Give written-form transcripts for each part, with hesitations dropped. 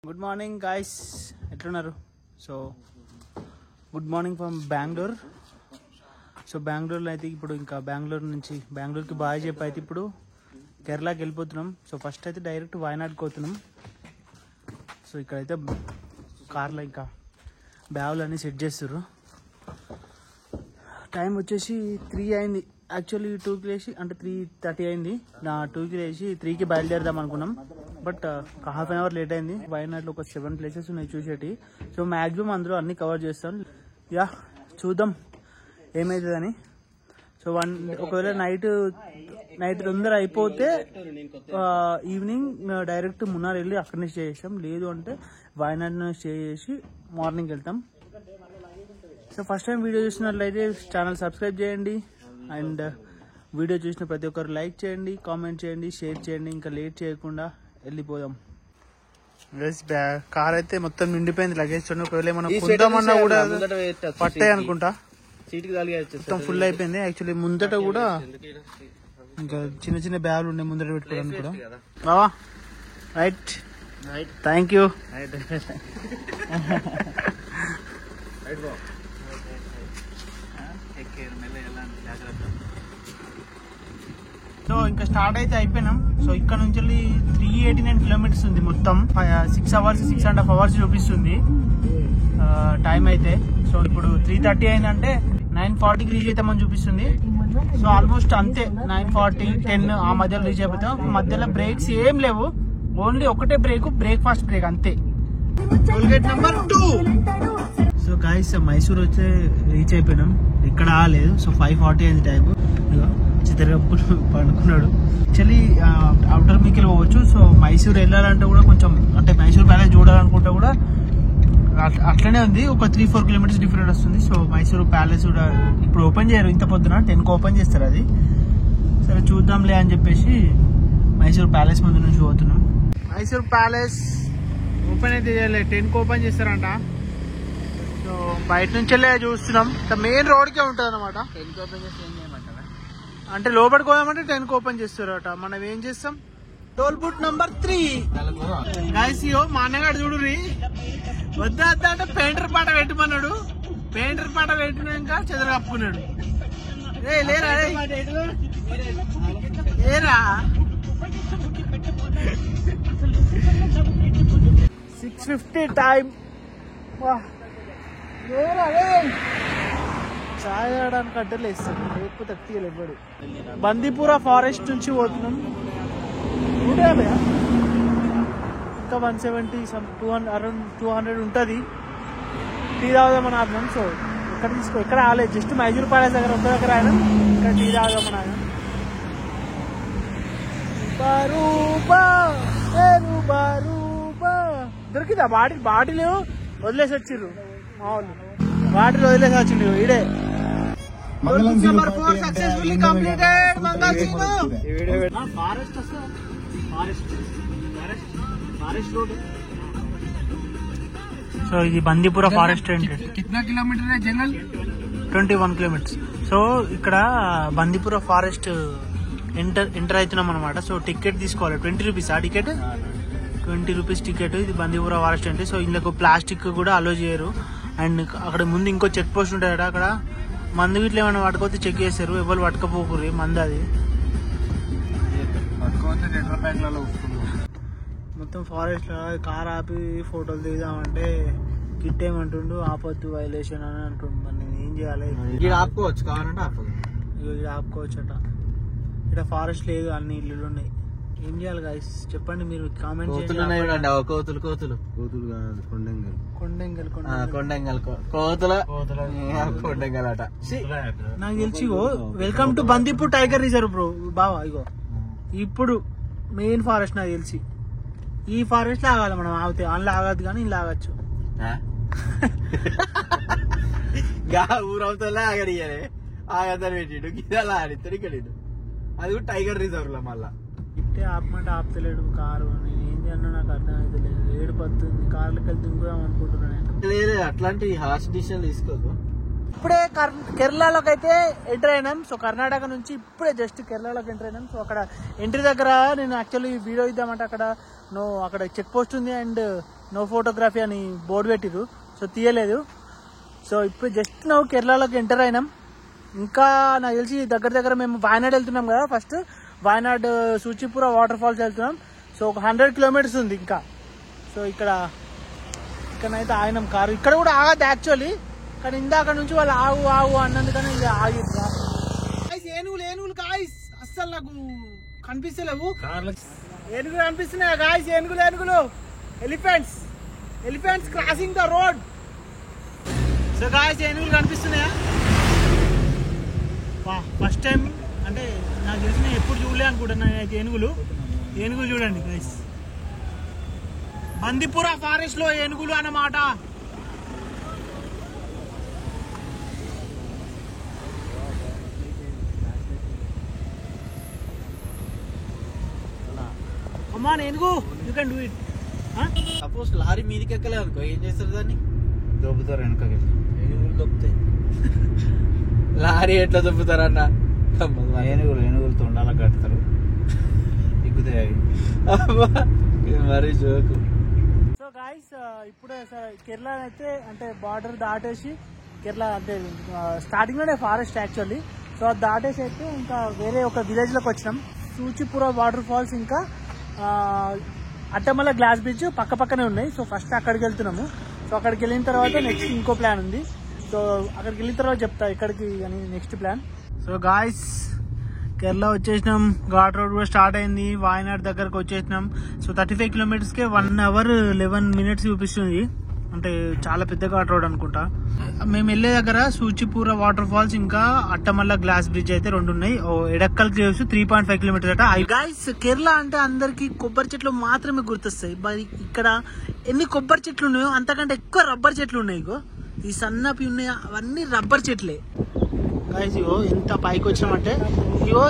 Good morning guys, ఎట్లున్నారు? So good morning from Bengaluru. So బెంగళూరులో అయితే ఇప్పుడు ఇంకా బెంగళూరుకి బాగా చెప్పి అయితే ఇప్పుడు కేరళకి వెళ్ళిపోతున్నాం. సో ఫస్ట్ అయితే డైరెక్ట్ వాయనాడ్కి పోతున్నాం. సో ఇక్కడైతే కార్లో ఇంకా బ్యాగులు అన్నీ సెట్ చేస్తారు. టైం వచ్చేసి 3 అయింది. యాక్చువల్లీ 2కి లేచి అంటే 3:30 అయింది. నా 2కి లేచి 3కి బయలుదేరదాం అనుకున్నాం. But half an hour late అయింది. వయనాడ్లో ఒక 7 ప్లేసెస్ ఉన్నాయి చూసేటి. సో మ్యాక్సిమం అందులో అన్ని కవర్ చేస్తాను. యా చూద్దాం ఏమవుతుందని. సో ఒకవేళ నైట్ తొందర అయిపోతే ఈవినింగ్ డైరెక్ట్ మున్నార్ వెళ్ళి అక్కడనే స్టే చేస్తాం. లేదు అంటే వయనాడ్లో స్టే చేసి మార్నింగ్ వెళ్తాం. సో ఫస్ట్ టైం వీడియో చూసినట్లయితే ఛానల్ సబ్స్క్రైబ్ చేయండి. అండ్ వీడియో చూసిన ప్రతి ఒక్కరు లైక్ చేయండి, కామెంట్ చేయండి, షేర్ చేయండి. ఇంకా లేట్ చేయకుండా వెళ్ళిపోదాం. కార్ అయితే మొత్తం నిండిపోయింది లగేజ్. ఒకవేళ మనం కొందామన్నా కూడా పట్టాయి అనుకుంటా. మొత్తం ఫుల్ అయిపోయింది. యాక్చువల్లీ ముందట కూడా ఇంకా చిన్న చిన్న బ్యాగులు ఉండే ముందట పెట్టుకోవడానికి కూడా. బావా రైట్, థ్యాంక్ యూ. సో ఇంకా స్టార్ట్ అయితే అయిపోయినాం. సో ఇక్కడ నుంచి 389 కిలోమీటర్స్ ఉంది మొత్తం. 6.5 అవర్స్ చూపిస్తుంది టైం అయితే. సో ఇప్పుడు 3:30 అయిందంటే 9:40కి రీచ్ అవుతామని చూపిస్తుంది. సో ఆల్మోస్ట్ అంతే 9:40, 10 ఆ మధ్యలో రీచ్ అయిపోతాం. మధ్యలో బ్రేక్స్ ఏం లేవు, ఓన్లీ ఒకటే బ్రేక్ఫాస్ట్ బ్రేక్ అంతే. Toll gate number 2. So guys Mysore వచ్చే రీచ్ అయిపోయినాం. ఇక్కడ లేదు. సో 5:40 అయింది టైం. చిత్రకప్పులు పండుకున్నాడు. యాక్చువల్లీ అవుటర్ మీకెళ్ళి పోవచ్చు. సో మైసూర్ వెళ్ళాలంటే కూడా కొంచెం అంటే మైసూర్ ప్యాలెస్ చూడాలనుకుంటే కూడా అట్లనే ఉంది. ఒక 3-4 కిలోమీటర్స్ డిఫరెంట్ వస్తుంది. సో మైసూర్ ప్యాలెస్ కూడా ఇప్పుడు ఓపెన్ చేయరు. ఇంత పొద్దున 10కి ఓపెన్ చేస్తారు అది. సరే చూద్దాంలే అని చెప్పేసి మైసూర్ ప్యాలెస్ ముందు నుంచి పోతున్నాం. మైసూర్ ప్యాలెస్ ఓపెన్ అయితే చేయలే, 10కి ఓపెన్ చేస్తారంట. సో బయట నుంచెల్లే చూస్తున్నాం. మెయిన్ రోడ్కే ఉంటుంది అనమాట. 10కి ఓపెన్ చేస్తే ఏం చేయమంటారా అంటే లోపలికి పోయామంటే 10కి ఓపెన్ చేస్తారట. మనం ఏం చేస్తాం? Toll booth number 3 guys. మా అన్నగాడు చూడుర్రి, వద్దా అంటే పెయింటర్ పాట పెట్టమన్నాడు. పెయింటర్ పాట పెట్టినాక చెదర కప్పుకున్నాడు. లేరా 6:50 టైం. చాయ్ ఆడడానికి అడ్డలు వేస్తాడు, లేకపోతే తీయలేడు. బందీపుర ఫారెస్ట్ నుంచి పోతున్నాం. 150 ఇంకా 170 అరౌండ్ 200 ఉంటుంది. టీ తాగుదామని ఆడినాం. సో ఎక్కడ ఆగలేదు, జస్ట్ మైసూర్ ప్యాలెస్ దగ్గర ఒక్క దగ్గర ఆయన ఇక్కడ టీ తాగుదామని ఆయన. దొరికిందా బాటిల్ వదిలేసి వచ్చిర్రు మా వాళ్ళు. బాటిల్ వదిలేసి వచ్చిండు ఈడే. Number 4 successfully completed. సో ఇది బందీపుర ఫారెస్ట్ ఏంటి? Kilometre general 21 kilometres. సో ఇక్కడ బందీపుర ఫారెస్ట్ ఎంటర్ అవుతున్నాం అనమాట. సో టికెట్ తీసుకోవాలి. 20 రూపీస్ ఆ టికెట్, 20 రూపీస్ టికెట్. ఇది బందీపుర ఫారెస్ట్ అంటే. సో ఇందులో ప్లాస్టిక్ కూడా అలో చేయరు. అండ్ అక్కడ ముందు ఇంకో చెక్ పోస్ట్ ఉంటాయట. అక్కడ మందు వీటిలో ఏమైనా పట్టుకోతే చెక్ చేస్తారు. ఎవరు పట్టుకపోకూరి మందు. అది మొత్తం ఫారెస్ట్ లో కార్ ఆపి ఫోటోలు దిగుదామంటే కిట్ ఏమంటుండు, ఆపొద్దు వైలేషన్ అని అంటుండు. మరి నేను ఏం చేయాలి? ఆపుకోవచ్చు కావాలంటే ఆపుకోవచ్చు అట. ఇక్కడ ఫారెస్ట్ లేదు, అన్ని ఇల్లులు ఉన్నాయి. ఏం చేయాలి గాయ్స్ చెప్పండి మీరు, కామెంట్ చేయండి. కొండంగల్ అట నాకు తెలిసి. Welcome to Bandipur tiger reserve bro. బావా ఇగో ఇప్పుడు మెయిన్ ఫారెస్ట్ నాకు తెలిసి. ఈ ఫారెస్ట్ లో ఆగాలి మనం. ఆగితే అందులో ఆగద్దు కానీ ఇలా ఆగచ్చు. ఊరవుతా ఆగడియారే ఆగదని పెట్టిండు. గిదలా ఆడిస్తాడు ఇక్కడ. అది కూడా టైగర్ రిజర్వ్ లో మళ్ళా ఇట్టే ఆపమంటే ఆపుతలేడు కారు. నేను ఏం చేయను నాకు అర్థం అయితే లేదు. 7:10 కార్లకి వెళ్ళి దింపుదాం అనుకుంటున్నాను. లేదు అట్లాంటి హార్ష్ డిసిషన్ తీసుకోదు. ఇప్పుడే కేరళలోకి అయితే ఎంటర్ అయినాం. సో కర్ణాటక నుంచి ఇప్పుడే జస్ట్ కేరళలోకి ఎంటర్ అయినాం. సో అక్కడ ఎంట్రీ దగ్గర నేను యాక్చువల్లీ వీడియో ఇద్దామంటే అక్కడ చెక్ పోస్ట్ ఉంది. అండ్ నో ఫోటోగ్రఫీ అని బోర్డు పెట్టిరు, సో తీయలేదు. సో ఇప్పుడు జస్ట్ నువ్వు కేరళలోకి ఎంటర్ అయినాం. ఇంకా నాకు తెలిసి దగ్గర మేము వాయనాడ్ వెళ్తున్నాం కదా, first Wayanad Soochipara water falls వెళ్తున్నాం. సో ఒక 100 కిలోమీటర్స్ ఉంది ఇంకా. సో ఇక్కడనైతే ఆగినాం కారు. ఇక్కడ కూడా ఆగదు యాక్చువల్లీ, కానీ ఇందాక నుంచి వాళ్ళు ఆగు అన్నందుకని ఇంకా ఆగిద్దా. ఏనుగులు గాయ్స్ అస్సలు నాకు కనిపిస్తలేవు. ఏనుగులు కనిపిస్తున్నాయా గాయ్స్? ఏనుగులు elephants crossing the road. So guys ఏనుగులు కనిపిస్తున్నాయా? ఫస్ట్ టైం అంటే నాకు తెలిసిన ఎప్పుడు చూడలే అనుకుంటున్నా నేనైతే ఏనుగులు చూడండి గైస్. బందిపుర ఫారెస్ట్ లో ఏనుగులు అన్నమాట. అమ్మా ఏనుగు, you can do it. Suppose lorry మీదకి ఎక్కలేదు అనుకో, ఏం చేస్తారు దాన్ని? దొబ్బుతారు వెనకకి. ఏనుగులు దొబ్బుతాయి. లారీ ఎట్లా దొబ్బుతారన్న? ఏనుగులు తొండాల కడతారు, ఎక్కుతాయి అవి. ఇది మరీ జోకు. సో గాయస్ ఇప్పుడే కేరళ అయితే అంటే బార్డర్ దాటేసి కేరళ అంటే స్టార్టింగ్ లోనే ఫారెస్ట్ యాక్చువల్లీ. సో అది దాటేసి అయితే ఇంకా వేరే ఒక విలేజ్ లోకి వచ్చినాం. సూచిపుర వాటర్ ఫాల్స్ ఇంకా అట్టమల్ల గ్లాస్ బ్రిడ్జ్ పక్కనే ఉన్నాయి. సో ఫస్ట్ అక్కడికి వెళ్తున్నాము. సో అక్కడికి వెళ్ళిన తర్వాత నెక్స్ట్ ఇంకో ప్లాన్ ఉంది. సో అక్కడికి వెళ్ళిన తర్వాత చెప్తా ఇక్కడికి అని next plan. So guys Kerala వచ్చేసినాం. ఘాట్ రోడ్ కూడా స్టార్ట్ అయింది. వాయనాడ్ దగ్గరకు వచ్చేసినాం. సో 35 కిలోమీటర్స్కే 1 hour 11 minutes చూపిస్తుంది. అంటే చాలా పెద్ద ఘాట్ రోడ్ అనుకుంటా. మేము వెళ్ళే దగ్గర సూచిపుర వాటర్ ఫాల్స్ ఇంకా అట్టమల్ల గ్లాస్ బ్రిడ్జ్ అయితే 2 ఉన్నాయి. ఎడక్కల్ కేవ్స్ 3.5 kilometers అట. గైస్ కేరళ అంటే అందరికి కొబ్బరి చెట్లు మాత్రమే గుర్తొస్తాయి. ఇక్కడ ఎన్ని కొబ్బరి చెట్లు ఉన్నాయో అంతకంటే ఎక్కువ రబ్బర్ చెట్లు ఉన్నాయి. ఇగో ఈ సన్నపి ఉన్నాయి, అవన్నీ రబ్బర్ చెట్లే గైస్. ఇగో ఎంత పైకి వచ్చామంటే ఇగో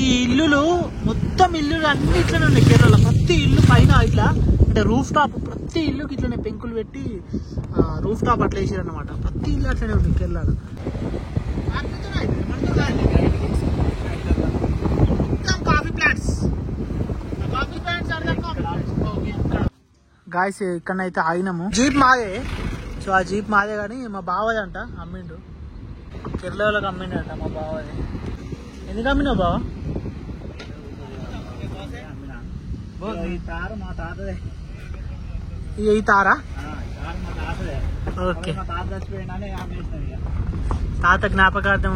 ఈ ఇల్లులు మొత్తం ఇల్లులు అన్ని ఇట్లనే ఉన్నాయి కేరళలో. ప్రతి ఇల్లు పైన ఇట్లా అంటే రూఫ్ టాప్, ప్రతి ఇల్లుకి ఇట్లనే పెంకులు పెట్టి రూఫ్ టాప్ అట్లా వేసారు అనమాట. ప్రతి ఇల్లు అట్లనే ఉంది కేరళలో. కాఫీ ప్లాంట్స్ గాయస్ ఇక్కడనైతే ఆగినాము. జీప్ మాదే. సో ఆ జీప్ మాదే కానీ మా బావది అంట, అమ్మిండు. కేరళ వాళ్ళకి అమ్మిండు అంట మా బావది. ఎందుకు అమ్మినావు బావ? మా తాతదే. ఈ తారా? మా తాతదే. ఓకే. మా తాత చచ్చిపోయిందని అమ్మేసినారు. తాత జ్ఞాపకార్థం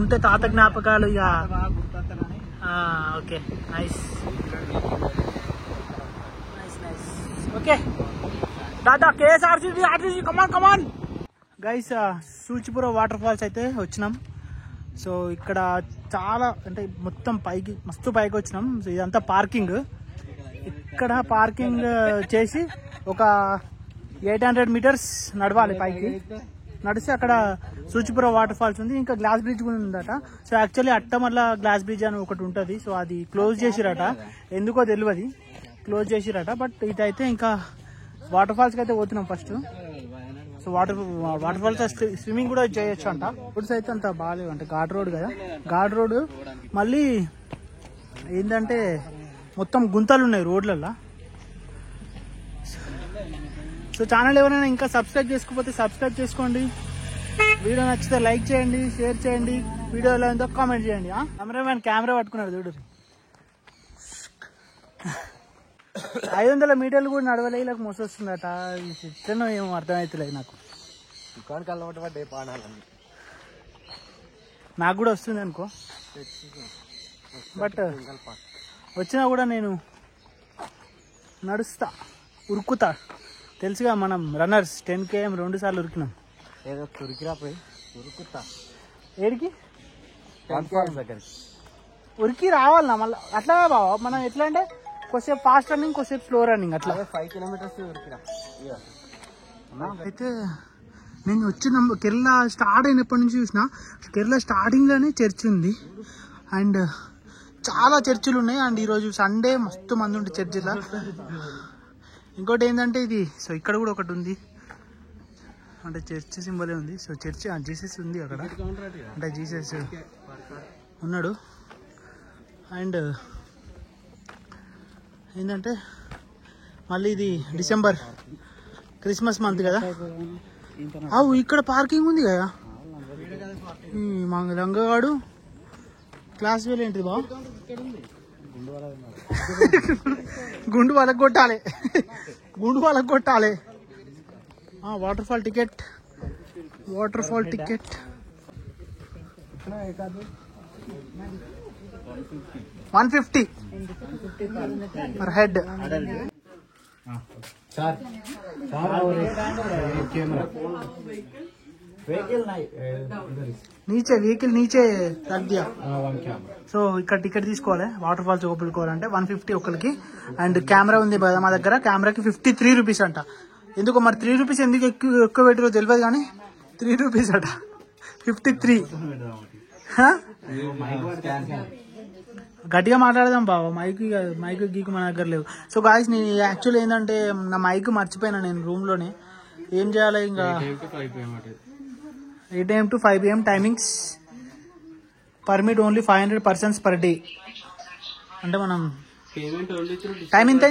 ఉంటే తాత జ్ఞాపకాలు ఇక. గుర్తొస్తారని. Okay nice. ఓకే దాదా KSRCB RTC come on guys. Soochipara water falls అయితే వచ్చినాం. సో ఇక్కడ చాలా అంటే మొత్తం పైకి మస్తు పైకి వచ్చినాం. సో ఇదంతా పార్కింగ్. ఇక్కడ పార్కింగ్ చేసి ఒక 800 meters నడవాలి పైకి. నడిస్తే అక్కడ సూచిపుర వాటర్ ఫాల్స్ ఉంది. ఇంకా గ్లాస్ బ్రిడ్జ్ కూడా ఉందట. సో యాక్చువల్లీ అట్టమల్ల గ్లాస్ బ్రిడ్జ్ అని ఒకటి ఉంటుంది. సో అది క్లోజ్ చేసిరట, ఎందుకో తెలియదు, క్లోజ్ చేసిరట. బట్ ఇటైతే ఇంకా వాటర్ ఫాల్స్కి అయితే పోతున్నాం first. So water falls swimming కూడా చేయొచ్చు అంట. రోడ్స్ అయితే అంత బాగాలేవు అంటే ఘాట్ రోడ్ కదా. ఘాట్ రోడ్ మళ్ళీ ఏంటంటే మొత్తం గుంతలు ఉన్నాయి రోడ్లల్లో. సో ఛానల్ ఎవరైనా ఇంకా సబ్స్క్రైబ్ చేసుకోకపోతే సబ్స్క్రైబ్ చేసుకోండి. వీడియో నచ్చితే లైక్ చేయండి, షేర్ చేయండి. వీడియో ఎలా ఉందో కామెంట్ చేయండి. కెమెరామ్యాన్ కెమెరా పట్టుకున్నాడు చూడు. 500 meters కూడా నడవలే, ఇలా మోసొస్తుందట. ఎట్లనో ఏమో అర్థమవుతలేదు నాకు. దుకాణానికి అలవాటు పడ్డాయి పాడాలని. నాకు కూడా వస్తుంది అనుకో, బట్ వచ్చినా కూడా నేను నడుస్తా, ఉరుకుతా. తెలుసుగా మనం రన్నర్స్ 10 km 2 సార్లు ఉరికినాం. ఏదో ఉరికిరాపోయి ఉరుకుతా. ఏడికి? దగ్గరికి ఉరికి రావాలన్నా మళ్ళీ. అట్లా బావా మనం ఎట్లా అంటే కొద్దిసేపు ఫాస్ట్ రన్నింగ్, కొద్దిసేపు స్లో రన్నింగ్ అట్లా. 5 kilometers ఉరికిరా. అయితే నేను వచ్చిన కేరళ స్టార్ట్ అయినప్పటి నుంచి చూసిన కేరళ స్టార్టింగ్లోనే చర్చ్ ఉంది. అండ్ చాలా చర్చిలు ఉన్నాయి. అండ్ ఈరోజు సండే మస్తు మంది ఉంటే చర్చిలో. ఇంకోటి ఏంటంటే ఇది, సో ఇక్కడ కూడా ఒకటి ఉంది అంటే చర్చ్ సింబలే ఉంది. సో చర్చ్ జీసస్ ఉంది అక్కడ, అంటే జీసస్ ఉన్నాడు. అండ్ ఏంటంటే మళ్ళీ ఇది డిసెంబర్ క్రిస్మస్ మంత్ కదా. అవు ఇక్కడ పార్కింగ్ ఉంది కదా. మా రంగవాడు క్లాస్ వేలు ఏంటిది బా, గుండు వాళ్ళకి కొట్టాలి, గుండు వాళ్ళకి కొట్టాలి. Water fall ticket, water fall ticket 150 per head. नीचे వెహికల్ నీచే రఖ్ దియా. సో ఇక్కడ టికెట్ తీసుకోవాలి వాటర్ ఫాల్స్ ఓపెనుకోవాలంటే 150 ఒకరికి. అండ్ కెమెరా ఉంది కదా మా దగ్గర, కెమెరాకి 53 రూపీస్ అంట. ఎందుకో మరి 3 రూపీస్ ఎందుకు ఎక్కువ పెట్టారో తెలియదు కానీ 3 రూపీస్ అంట. 53. గట్టిగా మాట్లాడదాం బాబా, మైక్ గీకు మన దగ్గర లేవు. సో గాయస్ నేను యాక్చువల్లీ ఏంటంటే నా మైక్ మర్చిపోయినా నేను రూమ్లోనే. ఏం చేయాలి ఇంకా 8 AM to 5 AM timings. Permit only 500 persons per day. అంటే మనం టైం ఎంత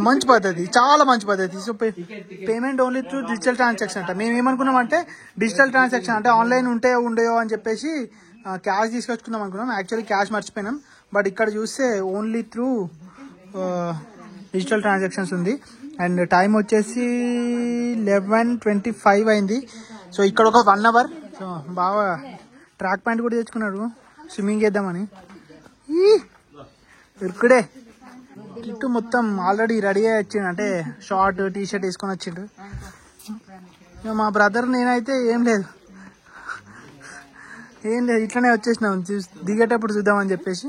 మంచి పద్ధతి, చాలా మంచి పద్ధతి. So payment only through digital transaction అంట. మేము ఏమనుకున్నాం అంటే డిజిటల్ ట్రాన్సాక్షన్ అంటే ఆన్లైన్ ఉంటే ఉండయో అని చెప్పేసి క్యాష్ తీసుకొచ్చుకుందాం అనుకున్నాం. Actually cash మర్చిపోయినాం. బట్ ఇక్కడ చూస్తే ఓన్లీ త్రూ డిజిటల్ ట్రాన్సాక్షన్స్ ఉంది. అండ్ టైం వచ్చేసి 11:25 అయింది. సో ఇక్కడ ఒక 1 hour. సో బాగా ట్రాక్ ప్యాంట్ కూడా తెచ్చుకున్నాడు స్విమ్మింగ్ చేద్దామని. ఇక్కడే కిట్టు మొత్తం ఆల్రెడీ రెడీ అయ్యి వచ్చిండు, అంటే షార్ట్ టీ షర్ట్ వేసుకొని వచ్చిండు. మా బ్రదర్ నేనైతే ఏం లేదు ఇట్లనే వచ్చేసినాం దిగేటప్పుడు చూద్దామని చెప్పేసి.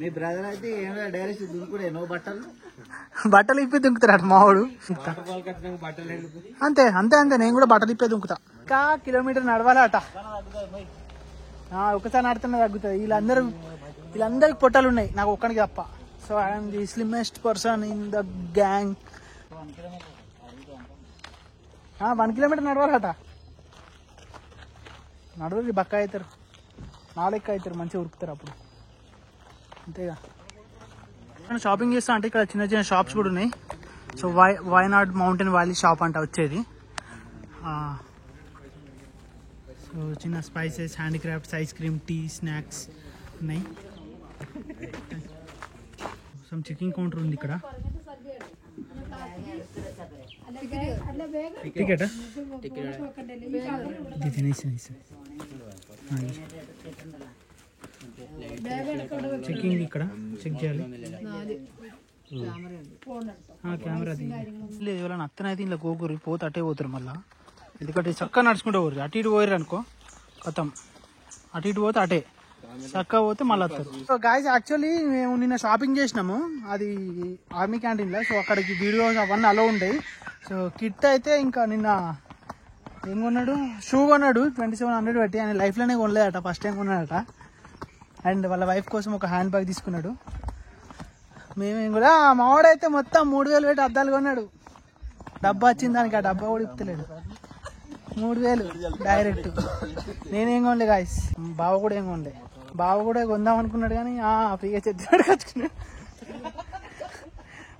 మీ బ్రదర్ అయితే డైరెక్ట్ దుంకుడే, నో బట్టలు ఇప్పి దుంకుతాడు మావాడు. అంతే అంతే అంతే నేను కూడా బట్టలు ఇప్పే దుంకుతా. ఇంకా కిలోమీటర్ నడవాలట. ఒకసారి నడుతున్నా తగ్గుతుంది. వీళ్ళందరికి పొట్టలు ఉన్నాయి, నాకు ఒక్కడికి తప్ప. So I'm the slimmest person in the gang. 1 kilometer నడవాలట. నడవరు బక్క అవుతారు, నాలెక్క అవుతారు, మంచిగా ఉరుకుతారు అప్పుడు. అంతేగా. షాపింగ్ చేస్తా అంటే ఇక్కడ చిన్న చిన్న షాప్స్ కూడా ఉన్నాయి. So Wayanad mountain valley shop అంట వచ్చేది. సో చిన్న spices, handicrafts, ice cream, tea, snacks ఉన్నాయి. సమ్ చెకింగ్ కౌంటర్ ఉంది ఇక్కడ. టికెట్ చెకింగ్ ఇక్కడ చెక్ చేయాలి. కెమెరా లేదు ఎవరైనా అత్తనైతే ఇలా గోకూరి పోతే అటే పోతారు మళ్ళీ. ఎందుకంటే చక్కగా నడుచుకుంటూ పోరు, అటు ఇటు పోయారు అనుకో కథం. అటు ఇటు పోతే అటే, చక్కగా పోతే మళ్ళీ వస్తారు. సో గాయస్ యాక్చువల్లీ మేము నిన్న షాపింగ్ చేసినాము, అది ఆర్మీ క్యాంటీన్లో. సో అక్కడికి వీడియోస్ అవన్నీ అలో ఉంటాయి. సో కిట్ అయితే ఇంకా నిన్న ఏం కొన్నాడు, షూ కొన్నాడు 2700 పెట్టి. ఆయన లైఫ్లోనే కొనలేదట, ఫస్ట్ టైం కొన్నాడట. అండ్ వాళ్ళ వైఫ్ కోసం ఒక హ్యాండ్ బ్యాగ్ తీసుకున్నాడు. మేమేం కూడా మావాడైతే మొత్తం 3000 పెట్టి అద్దాలు కొన్నాడు. డబ్బా వచ్చింది దానికి, ఆ డబ్బా కూడా ఇప్పలేడు. 3000 డైరెక్ట్. నేనేం కొనలే గాయస్, బావ కూడా ఏం కొనలే. బావ కూడా కొందాం అనుకున్నాడు కానీ ఫ్రీగా చెత్తి పట్టుకొచ్చుకున్నాడు.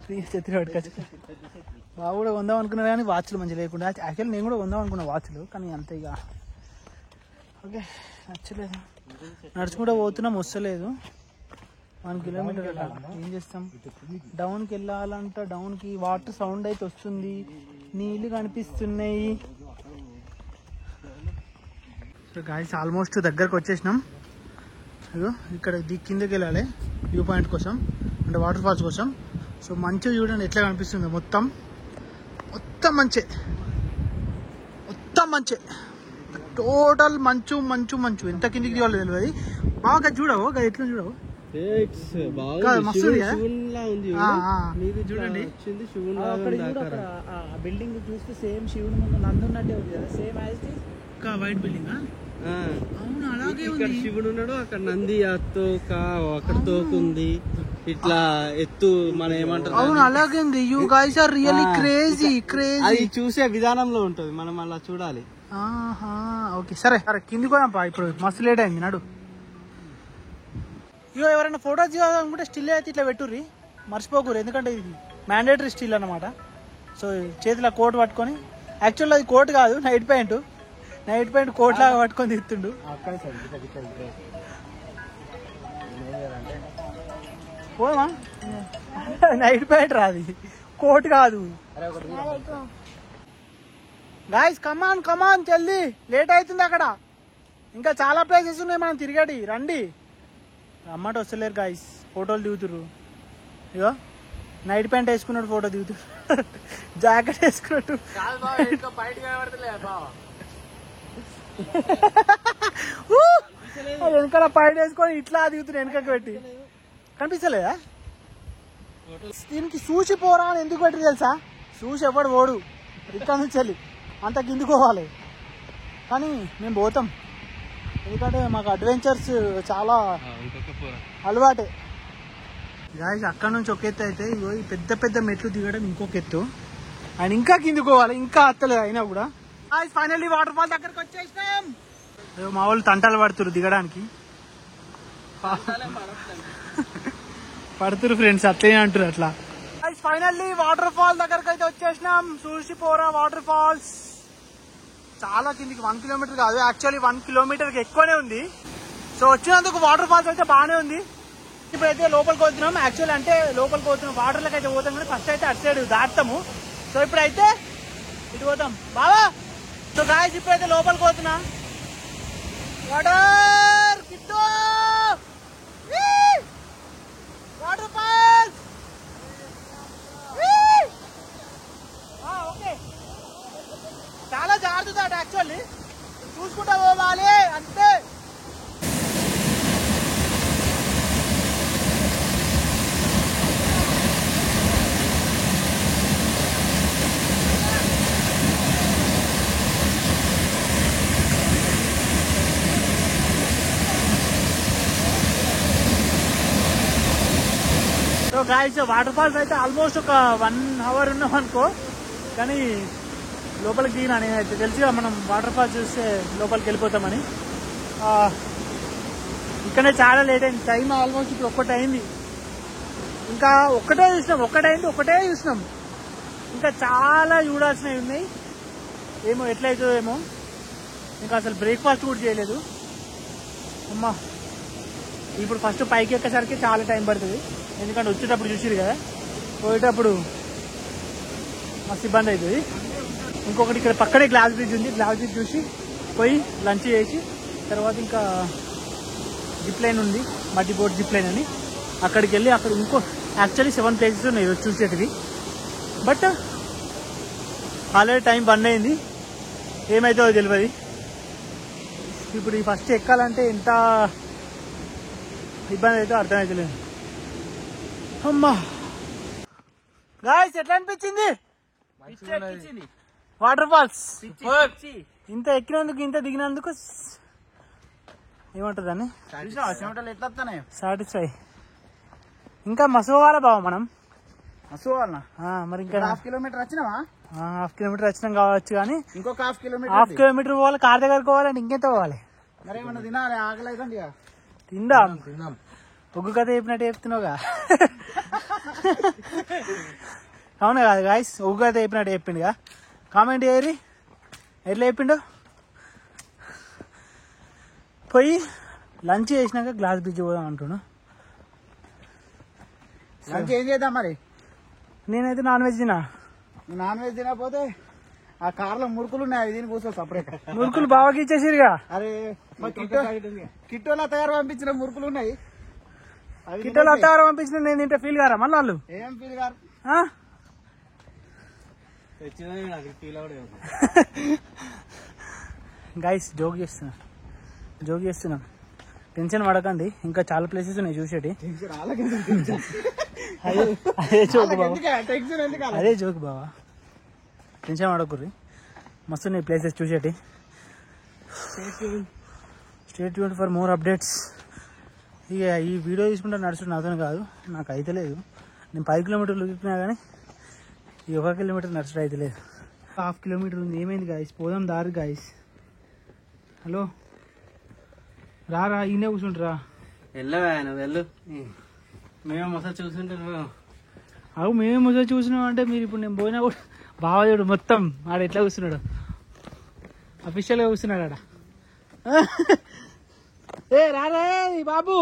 ఫ్రీగా చెత్తి పట్టుకొచ్చుకున్నాడు. బావ కూడా కొందాం అనుకున్నాడు కానీ వాచ్లు మంచిగా లేకుండా. యాక్చువల్లీ నేను కూడా కొందాం అనుకున్నా వాచ్లు, కానీ అంతే ఇక ఓకే నచ్చలేదు. నడుచుకుంటూ పోతున్నాం, వస్తలేదు. 1 kilometer అట. ఏం చేస్తాం, డౌన్కి వెళ్ళాలంట. డౌన్కి వాటర్ సౌండ్ అయితే వస్తుంది, నీళ్ళు కనిపిస్తున్నాయి. సో గాయస్ ఆల్మోస్ట్ దగ్గరకు వచ్చేసినాం. అదో ఇక్కడ కిందకి వెళ్ళాలి వ్యూ పాయింట్ కోసం, అంటే వాటర్ ఫాల్స్ కోసం. సో మంచిగా చూడండి ఎట్లా కనిపిస్తుంది. మొత్తం మంచే, మొత్తం మంచే, టోటల్ మంచు మంచు మంచు. ఎంత కిందికి దిగాలో తెలియదు. బాగా చూడవు, ఎట్లా చూడవు, చూడండి. బిల్డింగ్ చూస్తే సేమ్ శివుని ముందు నందున్నట్టే ఉంది కదా, సేమ్ వైట్ బిల్డింగ్. అవును అలాగే ఇక్కడ శివుడు ఉన్నాడు, అక్కడ నంది అక్కడ తోకుంది, ఇట్లా ఎత్తు మన ఏమంటారు. అవును అలాగే ఉంది. You guys are really crazy. అది చూసే విధానంలో ఉంటది, మనం అలా చూడాలి. ఓకే సరే కిందికి పోదాంపా, ఇప్పుడు మస్తు లేట్ అయింది. నాడు ఇగో ఎవరైనా ఫోటోస్ తీయాలనుకుంటే స్టిల్ అయితే ఇట్లా పెట్టుర్రి, మర్చిపోకూరు, ఎందుకంటే ఇది మ్యాండేటరీ స్టిల్ అన్నమాట. సో చేతిలో కోట్ పట్టుకొని, యాక్చువల్ అది కోట్ కాదు, నైట్ ప్యాంట్ కోట్ లాగా పట్టుకొని తిత్తుండు. పోమా నైట్ ప్యాంట్ రాది, కోట్ కాదు. గాయస్ కమాన్ జల్దీ, లేట్ అవుతుంది అక్కడ, ఇంకా చాలా ప్లేసెస్ ఉన్నాయి మనం తిరిగేటి, రండి. రమ్మంటే వస్తలేరు గాయస్, ఫోటోలు దిగుతుర్రు. ఇగో నైట్ ప్యాంట్ వేసుకున్నట్టు ఫోటో దిగుతురు, జాకెట్ వేసుకున్నట్టు. వెనకాల పైన వేసుకొని ఇట్లా దిగుతున్నా, వెనకకి పెట్టి కనిపిస్తలేదా? దీనికి చూసి పోరా అని ఎందుకు పెట్టి తెలుసా? చూసి ఎవడు పోడు, ఇక్కడ నుంచి వెళ్ళి అంత కిందుకోవాలి. కానీ మేము పోతాం, ఎందుకంటే మాకు అడ్వెంచర్స్ చాలా అలవాటే. గాయస్ అక్కడ నుంచి ఒక ఎత్తు అయితే ఇగో ఈ పెద్ద మెట్లు దిగడం ఇంకొక ఎత్తు, ఆయన ఇంకా కిందుకోవాలి, ఇంకా అత్తలేదు అయినా కూడా. గాయస్ ఫైనల్లీ వాటర్ ఫాల్ దగ్గరకు వచ్చేసినాం. మా వాళ్ళు తంటాలు పడుతురు దిగడానికి, పడుతురు ఫ్రెండ్స్, అట్లనే అంటారు అట్లా. ఫైనల్లీ వాటర్ ఫాల్ దగ్గరకు అయితే వచ్చేసినాం. చూసిపోరా వాటర్ ఫాల్స్ చాలా కిందికి, 1 కిలోమీటర్ కాదు, యాక్చువల్లీ 1 కిలోమీటర్కి ఎక్కువనే ఉంది. సో వచ్చినందుకు వాటర్ ఫాల్స్ అయితే బాగానే ఉంది. ఇప్పుడైతే లోపలికి పోతున్నాం, యాక్చువల్లీ అంటే లోపలికి పోతున్నాం, వాటర్లోకి అయితే పోతాం, కానీ ఫస్ట్ అయితే అటు సైడ్ దాటుతాము. సో ఇప్పుడైతే ఇటు పోతాం బావా. సో గాయస్ ఇప్పుడైతే లోపలికి పోతున్నా, వాటర్ కిట్టో వాటర్ ఫాల్స్. ఓకే చాలా జారుతుంది అటు, యాక్చువల్లీ చూసుకుంటా పోవాలి అంతే. సో గాయస్ వాటర్ ఫాల్స్ అయితే ఆల్మోస్ట్ ఒక 1 అవర్ ఉన్నాం అనుకో, కానీ లోపలికి దిగినా. నేనైతే తెలిసిగా మనం వాటర్ ఫాల్స్ చూస్తే లోపలికి వెళ్ళిపోతామని. ఇక్కడే చాలా లేట్ అయింది, టైం ఆల్మోస్ట్ ఇప్పుడు 1 అయింది. ఇంకా ఒకటే చూసినాం, ఇంకా చాలా చూడాల్సినవి ఉన్నాయి. ఏమో ఎట్లయితుందో ఏమో, ఇంకా అసలు బ్రేక్ఫాస్ట్ కూడా చేయలేదు. అమ్మా ఇప్పుడు ఫస్ట్ పైకి ఎక్కేసరికి చాలా టైం పడుతుంది, ఎందుకంటే వచ్చేటప్పుడు చూసిరు కదా, పోయేటప్పుడు మస్తు ఇబ్బంది అవుతుంది. ఇంకొకటి ఇక్కడ పక్కనే గ్లాస్ బ్రిడ్జ్ ఉంది, గ్లాస్ బ్రిడ్జ్ చూసి పోయి లంచ్ చేసి తర్వాత ఇంకా జిప్ లైన్ ఉంది, మట్టి బోట్ జిప్ లైన్ అని, అక్కడికి వెళ్ళి అక్కడ ఇంకో యాక్చువల్లీ 7 ప్లేసెస్ ఉన్నాయి చూసేటివి. బట్ ఆల్రెడీ టైం 1 అయింది, ఏమైతుందో తెలియదు. ఇప్పుడు ఈ ఫస్ట్ ఎక్కాలంటే ఎంత ఇబ్బంది అయితే అర్థమవుతలేదు. అమ్మా గాయ్స్ ఎట్లా అనిపించింది వాటర్ ఫాల్స్? ఇంత ఎక్కినందుకు ఇంత దిగినందుకు ఏమంటారు దాన్ని, సాటిస్ఫై. ఇంకా మసోవాలా బావ మనం, మసోవాలనా? మరి ఇంకా 1/2 కిలోమీటర్ వచ్చినావా? 1/2 కిలోమీటర్ వచ్చినాం కావచ్చు, కానీ ఇంకొక 1/2 కిలోమీటర్ పోవాలి, కార్ దగ్గరకు పోవాలంటే ఇంకెంత పోవాలి. మరి ఏమన్నా తినాలి, ఆకలేదండి. తిందాం, ఒగ్గు కథ చెప్పినట్టు చెప్తున్నావుగా. అవునా కాదు గాయస్, ఒగ్గు కథ చెప్పినట్టు చెప్పిండుగా. కామెంట్ చేయరి ఎట్లా చెప్పిండు. పోయి లంచ్ చేసినాక గ్లాస్ బ్రిడ్జ్ పోదాం అంటున్నా. లంచ్ ఏం చేద్దాం మరి? నేనైతే నాన్ వెజ్ తినా. నాన్ వెజ్ తినకపోతే ఆ కార్లో మురుకులు ఉన్నాయి, అవి దీని కూర్చో సపరేట్. మురుకులు బాగా ఇచ్చేసిరుగా. అరే కిట్టోలా తయారు పంపించిన మురుకులు ఉన్నాయి, కిట్టోలు అత్తగారు పంపించిన నేను తింటే ఫీల్ గారా మళ్ళీ వాళ్ళు? ఏం ఫీల్ గారు? గైస్ జోక్ చేస్తున్నాం, టెన్షన్ పడకండి, ఇంకా చాలా ప్లేసెస్ ఉన్నాయి చూసేటి. అదే జోక్ బావా, టెన్షన్ పడకుర్రి, మస్తు ఉన్నాయి ప్లేసెస్ చూసేటి. Stay tuned for more updates. ఇక ఈ వీడియో తీసుకుంటే నడుచుడు నాతో కాదు, నాకు అయితే లేదు. నేను 10 కిలోమీటర్లు ఉరికినా కానీ ఈ 1 కిలోమీటర్ నడుచుడు అయితే లేదు. 1/2 కిలోమీటర్ ఉంది. ఏమైంది గాయస్, పోదాం దారి గాయస్. హలో రా ఈయనే కూర్చుంటారా? వెళ్ళవా నువ్వు వెళ్ళు మేము ఒకసారి చూస్తుంటే అవు మేమే ముసలి చూసినాం అంటే మీరు ఇప్పుడు నేను పోయినా కూడా బావజోడు మొత్తం ఆడ ఎట్లా కూర్చున్నాడు అఫీషియల్గా కూర్చున్నాడు ఆడ ఏ రారే బాబు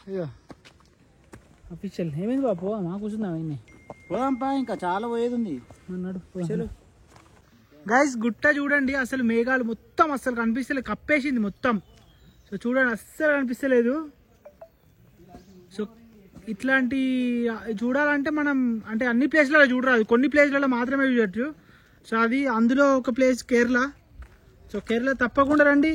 అయ్యో అఫీషియల్ ఏమైంది బాబు మా కూర్చుందాం అవన్నీ పోదాంపా ఇంకా చాలా పోయేది ఉంది. అన్నాడు గైస్ గుట్ట చూడండి అసలు మేఘాలు మొత్తం అసలు కనిపిస్తలేదు కప్పేసింది మొత్తం. సో చూడండి అస్సలు కనిపిస్తలేదు. సో ఇట్లాంటి చూడాలంటే మనం అంటే అన్ని ప్లేస్లలో చూడరాదు, కొన్ని ప్లేస్లలో మాత్రమే చూడొచ్చు. సో అది అందులో ఒక ప్లేస్ కేరళ. సో కేరళ తప్పకుండా రండి.